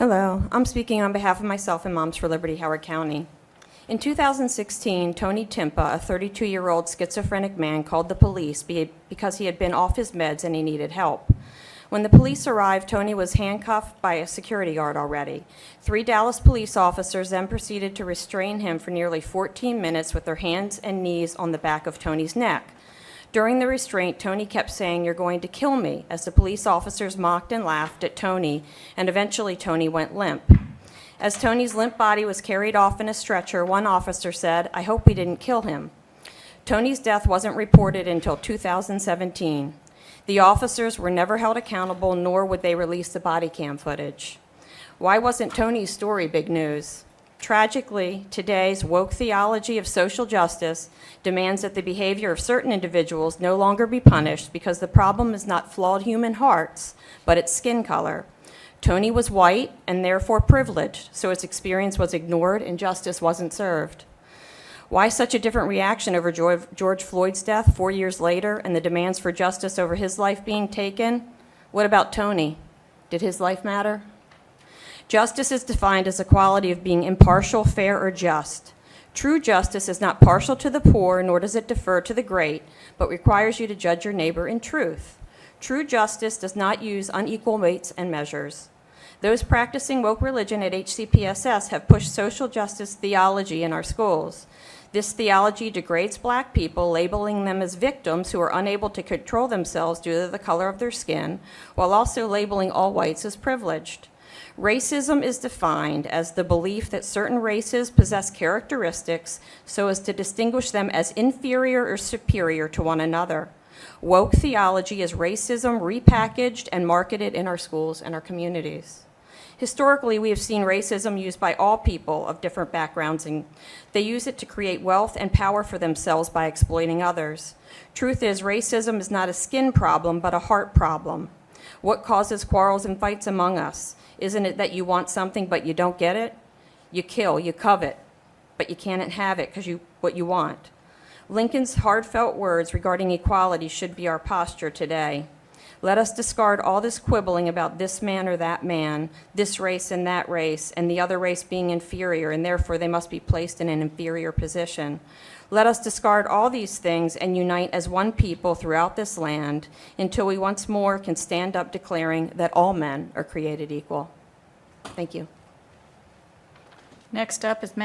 Hello, I'm speaking on behalf of myself and Moms for Liberty, Howard County. In 2016, Tony Timpa, a 32-year-old schizophrenic man, called the police because he had been off his meds and he needed help. When the police arrived, Tony was handcuffed by a security guard already. 3 Dallas police officers then proceeded to restrain him for nearly 14 minutes with their hands and knees on the back of Tony's neck. During the restraint, Tony kept saying, "You're going to kill me," as the police officers mocked and laughed at Tony, and eventually Tony went limp. As Tony's limp body was carried off in a stretcher, one officer said, "I hope we didn't kill him." Tony's death wasn't reported until 2017. The officers were never held accountable, nor would they release the body cam footage. Why wasn't Tony's story big news? Tragically, today's woke theology of social justice demands that the behavior of certain individuals no longer be punished because the problem is not flawed human hearts, but its skin color. Tony was white and therefore privileged, so his experience was ignored and justice wasn't served. Why such a different reaction over George Floyd's death 4 years later and the demands for justice over his life being taken? What about Tony? Did his life matter? Justice is defined as a quality of being impartial, fair, or just. True justice is not partial to the poor, nor does it defer to the great, but requires you to judge your neighbor in truth. True justice does not use unequal weights and measures. Those practicing woke religion at HCPSS have pushed social justice theology in our schools. This theology degrades black people, labeling them as victims who are unable to control themselves due to the color of their skin, while also labeling all whites as privileged. Racism is defined as the belief that certain races possess characteristics so as to distinguish them as inferior or superior to one another. Woke theology is racism repackaged and marketed in our schools and our communities. Historically, we have seen racism used by all people of different backgrounds, and they use it to create wealth and power for themselves by exploiting others. Truth is, racism is not a skin problem, but a heart problem. What causes quarrels and fights among us? Isn't it that you want something but you don't get it? You kill, you covet, but you can't have it because what you want. Lincoln's heartfelt words regarding equality should be our posture today. Let us discard all this quibbling about this man or that man, this race and that race, and the other race being inferior, and therefore they must be placed in an inferior position. Let us discard all these things and unite as one people throughout this land until we once more can stand up declaring that all men are created equal. Thank you. Next up is